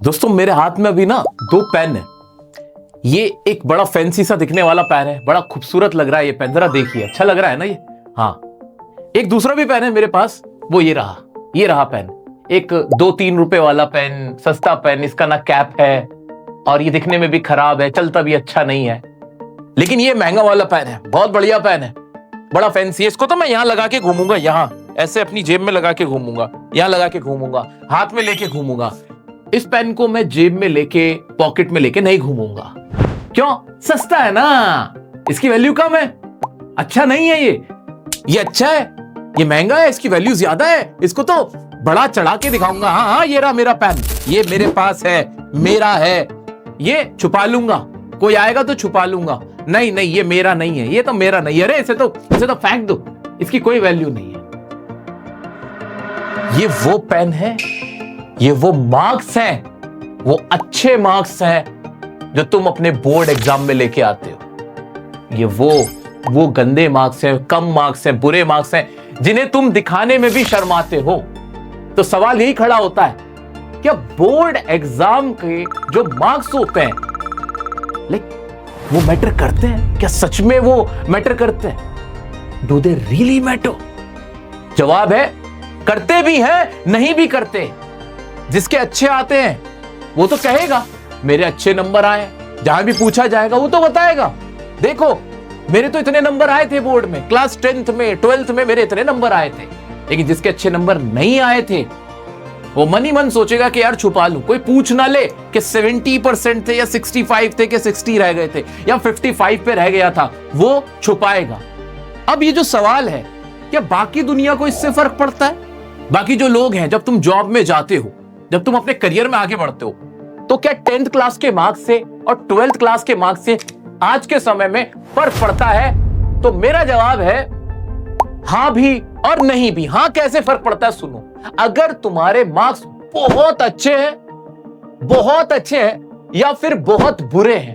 दोस्तों मेरे हाथ में अभी ना दो पेन है। ये एक बड़ा फैंसी सा दिखने वाला पेन है, बड़ा खूबसूरत लग रहा है ये पेन, जरा देखिए, अच्छा लग रहा है ना ये। हाँ, एक दूसरा भी पेन है मेरे पास, वो ये रहा पेन। एक 2-3 रुपए वाला पेन, सस्ता पेन, इसका ना कैप है और ये दिखने में भी खराब है, चलता भी अच्छा नहीं है। लेकिन ये महंगा वाला पेन है, बहुत बढ़िया पेन है, बड़ा फैंसी है। इसको तो मैं यहां लगा के घूमूंगा, यहां ऐसे अपनी जेब में लगा के घूमूंगा, यहां लगा के घूमूंगा, हाथ में लेके घूमूंगा। इस पेन को मैं जेब में लेके, पॉकेट में लेके नहीं घूमूंगा। क्यों? सस्ता है ना, इसकी वैल्यू कम है, अच्छा नहीं है ये अच्छा है, ये महंगा है, इसकी वैल्यू ज्यादा है, इसको तो बड़ा चढ़ा के दिखाऊंगा। हाँ, ये रहा मेरा पेन, ये मेरे पास है, मेरा है, ये छुपा लूंगा, कोई आएगा तो छुपा लूंगा। नहीं नहीं, ये मेरा नहीं है, ये तो मेरा नहीं है, अरे इसे तो फेंक दो, इसकी कोई वैल्यू नहीं है। ये वो पेन है, ये वो मार्क्स हैं, वो अच्छे मार्क्स हैं जो तुम अपने बोर्ड एग्जाम में लेके आते हो। ये वो गंदे मार्क्स हैं, कम मार्क्स हैं, बुरे मार्क्स हैं, जिन्हें तुम दिखाने में भी शर्माते हो। तो सवाल यही खड़ा होता है, क्या बोर्ड एग्जाम के जो मार्क्स होते हैं, वो मैटर करते हैं? क्या सच में वो मैटर करते हैं? Do they really matter? जवाब है, करते भी हैं, नहीं भी करते। जिसके अच्छे आते हैं वो तो कहेगा मेरे अच्छे नंबर आए, जहां भी पूछा जाएगा वो तो बताएगा, देखो मेरे तो इतने नंबर आए थे बोर्ड में, क्लास 10th में 12th में मेरे इतने नंबर आए थे। लेकिन जिसके अच्छे नंबर नहीं आए थे, वो मन ही मन सोचेगा कि यार छुपा लूं, कोई पूछ ना ले कि 70% थे या 65 थे कि 60 रह गए थे या 55 पे रह गया था, वो छुपाएगा। अब ये जो सवाल है, क्या बाकी दुनिया को इससे फर्क पड़ता है? बाकी जो लोग हैं, जब तुम जॉब में जाते हो, जब तुम अपने करियर में आगे बढ़ते हो, तो क्या 10th क्लास के मार्क्स से और 12th क्लास के मार्क्स से आज के समय में फर्क पड़ता है? तो मेरा जवाब है हां भी और नहीं भी। हां, कैसे फर्क पड़ता है सुनो। अगर तुम्हारे मार्क्स बहुत अच्छे हैं या फिर बहुत बुरे हैं,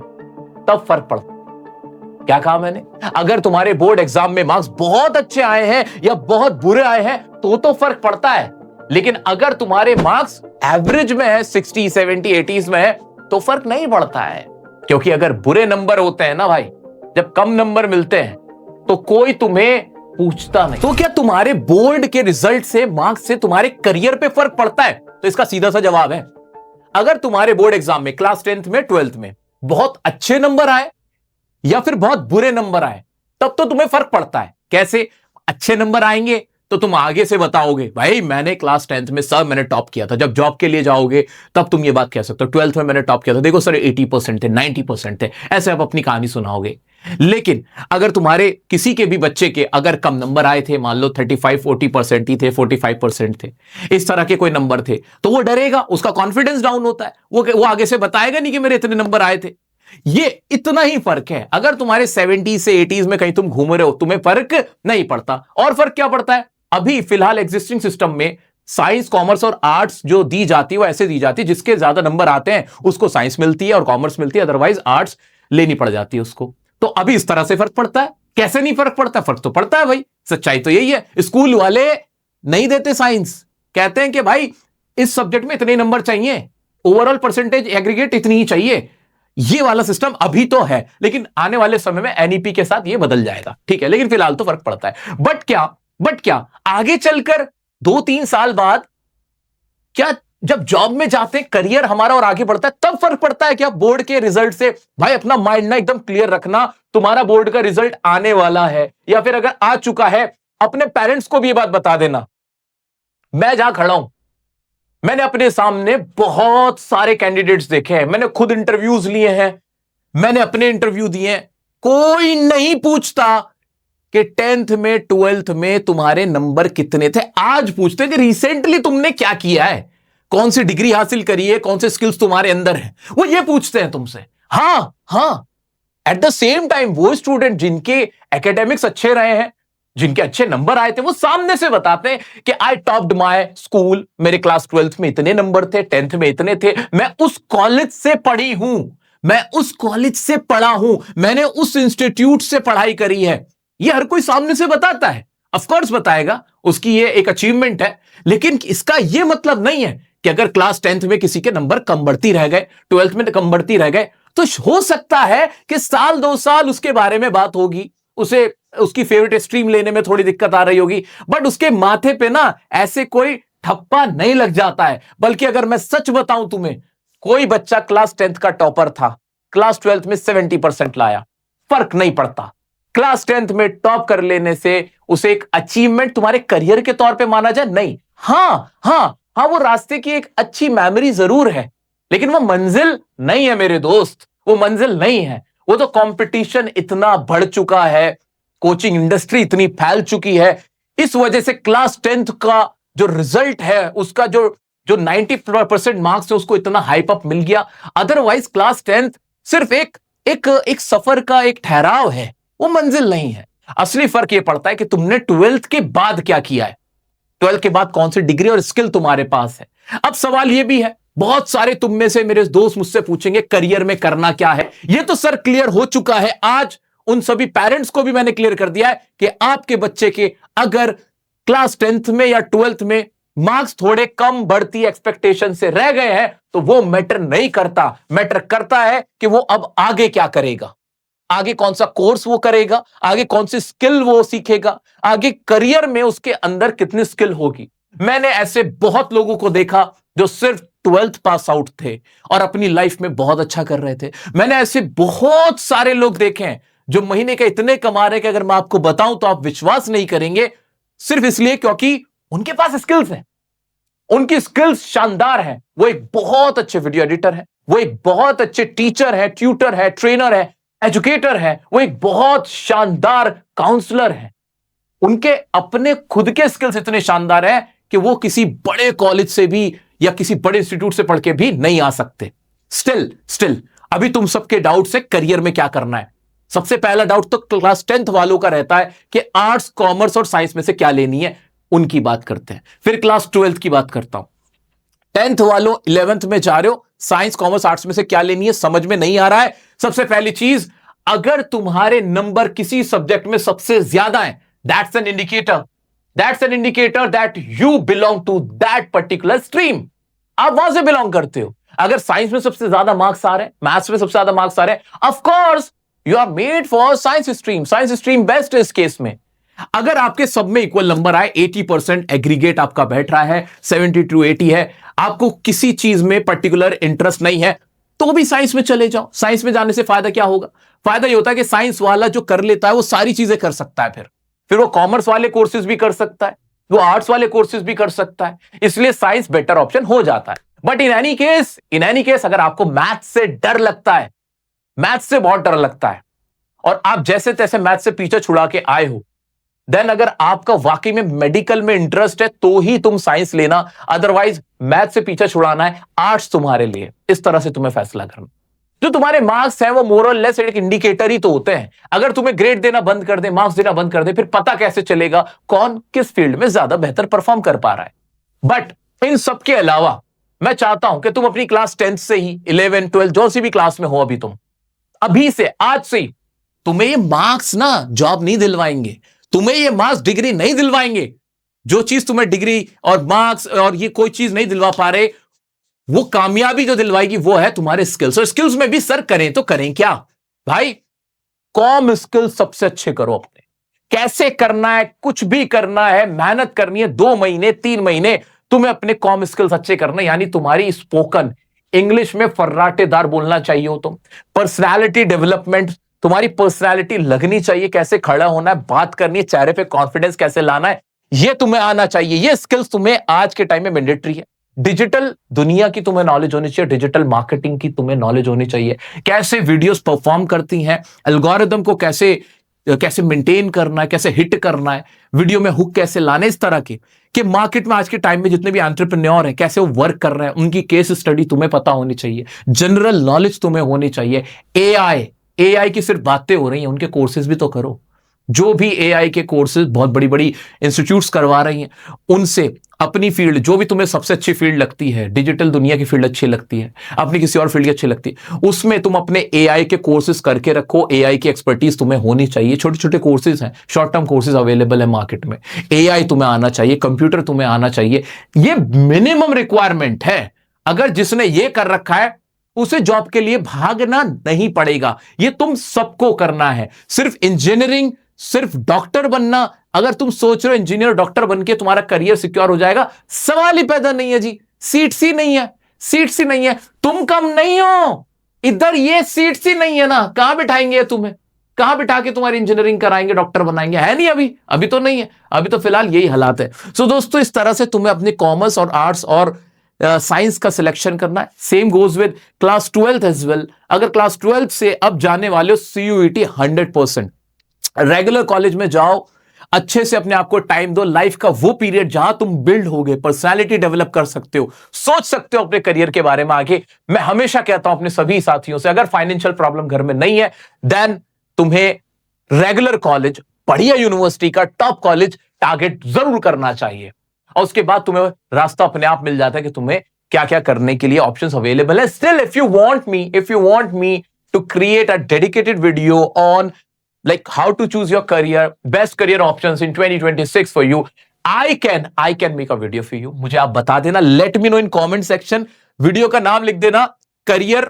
तब फर्क पड़ता है। क्या कहा मैंने? अगर तुम्हारे बोर्ड एग्जाम में मार्क्स बहुत अच्छे आए हैं या बहुत बुरे आए हैं, तो फर्क पड़ता है। लेकिन अगर तुम्हारे मार्क्स एवरेज में है, 60, 70, 80s में है, तो फर्क नहीं पड़ता है। क्योंकि अगर बुरे नंबर होते हैं ना भाई, जब कम नंबर मिलते हैं, तो कोई तुम्हें पूछता नहीं। तो क्या तुम्हारे बोर्ड के रिजल्ट से, मार्क्स से तुम्हारे करियर पे फर्क पड़ता है? तो इसका सीधा सा जवाब है, अगर तुम्हारे बोर्ड एग्जाम में क्लास 10th में 12th में बहुत अच्छे नंबर आए या फिर बहुत बुरे नंबर आए, तब तो तुम्हें फर्क पड़ता है। कैसे? अच्छे नंबर आएंगे तो तुम आगे से बताओगे, भाई मैंने क्लास 10th में सर मैंने टॉप किया था। जब जॉब के लिए जाओगे तब तुम ये बात कह सकते हो, 12th में मैंने टॉप किया था, देखो सर 80% थे, 90% थे, ऐसे आप अपनी कहानी सुनाओगे। लेकिन अगर तुम्हारे किसी के भी बच्चे के अगर कम नंबर आए थे, मान लो 35-40% ही थे, 45% थे, इस तरह के कोई नंबर थे, तो वो डरेगा, उसका कॉन्फिडेंस डाउन होता है, वो आगे से बताएगा नहीं कि मेरे इतने नंबर आए थे। ये इतना ही फर्क है। अगर तुम्हारे 70 से 80s में कहीं तुम घूम रहे हो, तुम्हें फर्क नहीं पड़ता। और फर्क क्या पड़ता है? अभी फिलहाल एग्जिस्टिंग सिस्टम में साइंस, कॉमर्स और आर्ट्स जो दी जाती है वो ऐसे दी जाती है, जिसके ज्यादा नंबर आते हैं उसको साइंस मिलती है और कॉमर्स मिलती है, अदरवाइज आर्ट्स लेनी पड़ जाती है उसको। तो अभी इस तरह से फर्क पड़ता है। कैसे नहीं फर्क पड़ता? फर्क तो पड़ता है भाई, सच्चाई तो यही है। स्कूल वाले नहीं देते साइंस, कहते हैं कि भाई इस सब्जेक्ट में इतने नंबर चाहिए, ओवरऑल परसेंटेज एग्रीगेट इतनी ही चाहिए। ये वाला सिस्टम अभी तो है, लेकिन आने वाले समय में एनईपी के साथ ये बदल जाएगा, ठीक है। लेकिन फिलहाल तो फर्क पड़ता है। बट क्या आगे चलकर 2-3 साल बाद, क्या जब जॉब में जाते हैं, करियर हमारा और आगे बढ़ता है, तब फर्क पड़ता है क्या बोर्ड के रिजल्ट से? भाई अपना माइंड ना एकदम क्लियर रखना, तुम्हारा बोर्ड का रिजल्ट आने वाला है या फिर अगर आ चुका है, अपने पेरेंट्स को भी ये बात बता देना। मैं जहां खड़ा हूं, मैंने अपने सामने बहुत सारे कैंडिडेट्स देखे हैं, मैंने खुद इंटरव्यूज लिए हैं, मैंने अपने इंटरव्यू दिए हैं। कोई नहीं पूछता कि 10th में 12th में तुम्हारे नंबर कितने थे। आज पूछते हैं कि रिसेंटली तुमने क्या किया है, कौन सी डिग्री हासिल करी है, कौन से स्किल्स तुम्हारे अंदर है, वो ये पूछते हैं तुमसे। हाँ, एट द सेम टाइम वो स्टूडेंट जिनके एकेडमिक्स अच्छे रहे हैं, जिनके अच्छे नंबर आए थे, वो सामने से बताते हैं कि आई टॉप्ड माय स्कूल, मेरे क्लास 12th में इतने नंबर थे, 10th में इतने थे, मैं उस कॉलेज से पढ़ी हूं, मैं उस कॉलेज से पढ़ा हूं, मैंने उस इंस्टीट्यूट से पढ़ाई करी है। ये हर कोई सामने से बताता है, ऑफ कोर्स बताएगा, उसकी ये एक अचीवमेंट है। लेकिन इसका ये मतलब नहीं है कि अगर क्लास 10th में किसी के नंबर कम बढ़ती रह गए, 12th में कम बढ़ती रह गए, तो हो सकता है कि साल 2 साल उसके बारे में बात होगी, उसे उसकी फेवरेट स्ट्रीम लेने में थोड़ी दिक्कत आ रही होगी, बट उसके माथे पे ना ऐसे कोई ठप्पा नहीं लग जाता है। बल्कि अगर मैं सच बताऊं तुम्हें, कोई बच्चा क्लास 10th का टॉपर था, क्लास 12th में 70% लाया, फर्क नहीं पड़ता। क्लास 10th में टॉप कर लेने से उसे एक अचीवमेंट तुम्हारे करियर के तौर पे माना जाए, नहीं। हाँ, वो रास्ते की एक अच्छी मेमोरी जरूर है, लेकिन वो मंजिल नहीं है मेरे दोस्त, वो मंजिल नहीं है। वो तो कंपटीशन इतना बढ़ चुका है, कोचिंग इंडस्ट्री इतनी फैल चुकी है, इस वजह से क्लास 10th का जो रिजल्ट है, उसका जो 90% मार्क्स है, उसको इतना हाइप अप मिल गया। अदरवाइज क्लास 10th सिर्फ एक सफर का एक ठहराव है, वो मंजिल नहीं है। असली फर्क यह पड़ता है कि तुमने 12th के बाद क्या किया है, 12th के बाद कौन सी डिग्री और स्किल तुम्हारे पास है। अब सवाल यह भी है, बहुत सारे तुम में से मेरे दोस्त मुझसे पूछेंगे करियर में करना क्या है। यह तो सर क्लियर हो चुका है, आज उन सभी पेरेंट्स को भी मैंने क्लियर कर दिया है कि आपके बच्चे के अगर क्लास 10th में या 12th में मार्क्स थोड़े कम बढ़ती एक्सपेक्टेशन से रह गए हैं, तो वो मैटर नहीं करता। मैटर करता है कि वो अब आगे क्या करेगा, आगे कौन सा कोर्स वो करेगा, आगे कौन सी स्किल वो सीखेगा, आगे करियर में उसके अंदर कितनी स्किल होगी। मैंने ऐसे बहुत लोगों को देखा जो सिर्फ 12th पास आउट थे और अपनी लाइफ में बहुत अच्छा कर रहे थे। मैंने ऐसे बहुत सारे लोग देखे हैं जो महीने के इतने कमा रहे कि अगर मैं आपको बताऊं तो आप विश्वास नहीं करेंगे, सिर्फ इसलिए क्योंकि उनके पास स्किल्स हैं, उनकी स्किल्स शानदार हैं। वो एक बहुत अच्छे वीडियो एडिटर है, वो एक बहुत अच्छे टीचर है, ट्यूटर है, ट्रेनर है, एजुकेटर है, वो एक बहुत शानदार काउंसलर है। उनके अपने खुद के स्किल्स इतने शानदार हैं कि वो किसी बड़े कॉलेज से भी या किसी बड़े इंस्टीट्यूट से पढ़ के भी नहीं आ सकते। स्टिल अभी तुम सबके डाउट से करियर में क्या करना है। सबसे पहला डाउट तो क्लास 10th वालों का रहता है कि आर्ट्स, कॉमर्स और साइंस में से क्या लेनी है, उनकी बात करते हैं। फिर क्लास 12th की बात करता हूं। 10th वालों 11th में जा रहे हो, साइंस, कॉमर्स, आर्ट्स में से क्या लेनी है समझ में नहीं आ रहा है। सबसे पहली चीज, अगर तुम्हारे नंबर किसी सब्जेक्ट में सबसे ज्यादा है, that's an indicator that you belong to that particular stream. आप वहां से बिलोंग करते हो। अगर साइंस में सबसे ज्यादा मार्क्स आ रहे हैं, मैथ्स में सबसे ज्यादा मार्क्स आ रहे हैं, of course you are made for science stream. Science stream best है इस केस में। अगर आपके सब में इक्वल नंबर आए, 80% एग्रीगेट आपका बैठ रहा है, 70 to 80 है, आपको किसी चीज में पर्टिकुलर इंटरेस्ट नहीं है, तो भी साइंस में चले जाओ। साइंस में जाने से फायदा क्या होगा? फायदा ये होता है कि साइंस वाला जो कर लेता है वो सारी चीजें कर सकता है। फिर वो कॉमर्स वाले कोर्सेज भी कर सकता है, वो आर्ट्स वाले कोर्सेज भी कर सकता है, इसलिए साइंस बेटर ऑप्शन हो जाता है। बट इन एनी केस अगर आपको मैथ से डर लगता है, मैथ से बहुत डर लगता है, और आप जैसे तैसे मैथ से पीछे छुड़ा के आए हो, देन अगर आपका वाकई में मेडिकल में इंटरेस्ट है तो ही तुम साइंस लेना, अदरवाइज मैथ से पीछे छुड़ाना है, आर्ट्स तुम्हारे लिए। इस तरह से तुम्हें फैसला करना। जो तुम्हारे मार्क्स हैं वो मोर और लेस एक इंडिकेटर ही तो होते हैं। अगर तुम्हें ग्रेड देना बंद कर दे, मार्क्स देना बंद कर दे, फिर पता कैसे चलेगा कौन किस फील्ड में ज्यादा बेहतर परफॉर्म कर पा रहा है। बट इन सब के अलावा मैं चाहता हूं कि तुम अपनी क्लास 10th से ही 11, 12 जो सी भी क्लास में हो, अभी से, आज से, तुम्हें ये मार्क्स ना जॉब नहीं दिलवाएंगे, तुम्हें ये मार्क्स डिग्री नहीं दिलवाएंगे। जो चीज तुम्हें डिग्री और मार्क्स और ये कोई चीज नहीं दिलवा पा रहे, वो कामयाबी जो दिलवाएगी वो है तुम्हारे स्किल्स। और स्किल्स में भी सर करें तो करें क्या भाई? कॉम स्किल्स सबसे अच्छे करो अपने। कैसे करना है? कुछ भी करना है, मेहनत करनी है, 2 महीने 3 महीने तुम्हें अपने कॉम स्किल्स अच्छे करना है। यानी तुम्हारी स्पोकन इंग्लिश में फर्राटेदार बोलना चाहिए हो तुम। पर्सनैलिटी डेवलपमेंट, तुम्हारी पर्सनैलिटी लगनी चाहिए, कैसे खड़ा होना है, बात करनी है, चेहरे पे कॉन्फिडेंस कैसे लाना है, ये तुम्हें आना चाहिए। ये स्किल्स तुम्हें आज के टाइम में मैंडेटरी है। डिजिटल दुनिया की तुम्हें नॉलेज होनी चाहिए, डिजिटल मार्केटिंग की तुम्हें नॉलेज होनी चाहिए, कैसे वीडियोस परफॉर्म करती हैं, एल्गोरिदम को कैसे मेंटेन करना है, कैसे हिट करना है, वीडियो में हुक कैसे लाने, इस तरह के कि मार्केट में आज के टाइम में जितने भी एंटरप्रेन्योर हैं कैसे वो वर्क कर रहे हैं, उनकी केस स्टडी तुम्हें पता होनी चाहिए, जनरल नॉलेज तुम्हें होनी चाहिए। एआई की सिर्फ बातें हो रही हैं, उनके कोर्सेज भी तो करो। जो भी एआई के कोर्सेज बहुत बड़ी बड़ी इंस्टीट्यूट्स करवा रही हैं, उनसे अपनी फील्ड जो भी तुम्हें सबसे अच्छी फील्ड लगती है, डिजिटल दुनिया की फील्ड अच्छी लगती है, अपनी किसी और फील्ड की अच्छी लगती है, उसमें तुम अपने एआई के कोर्सेज करके रखो। एआई की एक्सपर्टीज तुम्हें होनी चाहिए। छोटे छोटे कोर्सेज हैं, शॉर्ट टर्म कोर्सेज अवेलेबल है मार्केट में। एआई तुम्हें आना चाहिए, कंप्यूटर तुम्हें आना चाहिए। ये मिनिमम रिक्वायरमेंट है। अगर जिसने ये कर रखा है उसे जॉब के लिए भागना नहीं पड़ेगा। ये तुम सबको करना है। सिर्फ इंजीनियरिंग, सिर्फ डॉक्टर बनना, अगर तुम सोच रहे हो इंजीनियर डॉक्टर बनके तुम्हारा करियर सिक्योर हो जाएगा, सवाल ही पैदा नहीं है जी। सीट्स ही नहीं है, सीट्स ही नहीं है। तुम कम नहीं हो, इधर ये सीट्स ही नहीं है ना, कहां बिठाएंगे तुम्हें? कहां बिठा के तुम्हारी इंजीनियरिंग कराएंगे, डॉक्टर बनाएंगे? है नहीं अभी, अभी तो नहीं है, अभी तो फिलहाल यही हालात है। सो दोस्तों, इस तरह से तुम्हें अपने कॉमर्स और आर्ट्स और साइंस का सिलेक्शन करना है। Same goes with class 12th as well. अगर क्लास 12th से अब जाने वाले हो CUET 100%, रेगुलर कॉलेज में जाओ, अच्छे से अपने आप को टाइम दो। लाइफ का वो पीरियड जहां तुम बिल्ड हो गए, पर्सनालिटी डेवलप कर सकते हो, सोच सकते हो अपने करियर के बारे में आगे। मैं हमेशा कहता हूं अपने सभी साथियों से, अगर फाइनेंशियल प्रॉब्लम घर में नहीं है, देन तुम्हें रेगुलर कॉलेज, बढ़िया यूनिवर्सिटी का टॉप कॉलेज टारगेट जरूर करना चाहिए। और उसके बाद तुम्हें रास्ता अपने आप मिल जाता है कि तुम्हें क्या क्या करने के लिए ऑप्शंस अवेलेबल है। Still if you want me to create a dedicated video on like how to choose your career, best career options in 2026 for you, I can make a video for you. मुझे आप बता देना, let me know in comment section। Video का नाम लिख देना career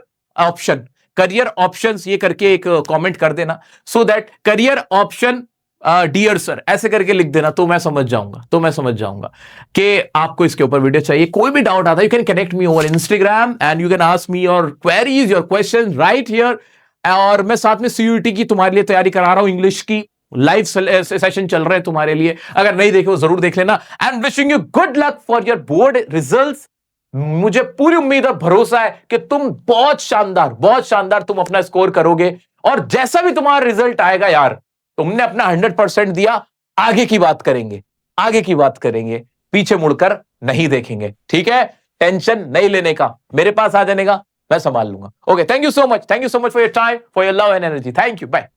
options ये करके एक कमेंट कर देना, so that career option dear sir ऐसे करके लिख देना, तो मैं समझ जाऊंगा कि आपको इसके ऊपर वीडियो चाहिए। कोई भी डाउट आता है, you can connect me over Instagram and you can ask me your queries, your question right here. और मैं साथ में CUET की तुम्हारे लिए तैयारी करा रहा हूं, इंग्लिश की लाइव सेशन चल रहे हैं तुम्हारे लिए। अगर नहीं देखे हो जरूर देख लेना। I am wishing you good luck for your board results. मुझे पूरी उम्मीद और भरोसा है कि तुम बहुत शानदार तुम अपना स्कोर करोगे। और जैसा भी तुम्हारा रिजल्ट आएगा यार, तुमने अपना 100% दिया, आगे की बात करेंगे, पीछे मुड़कर नहीं देखेंगे। ठीक है, टेंशन नहीं लेने का, मेरे पास आ जाने का, मैं संभाल लूंगा। Okay, thank you so much for your time, for your love and energy. Thank you, bye.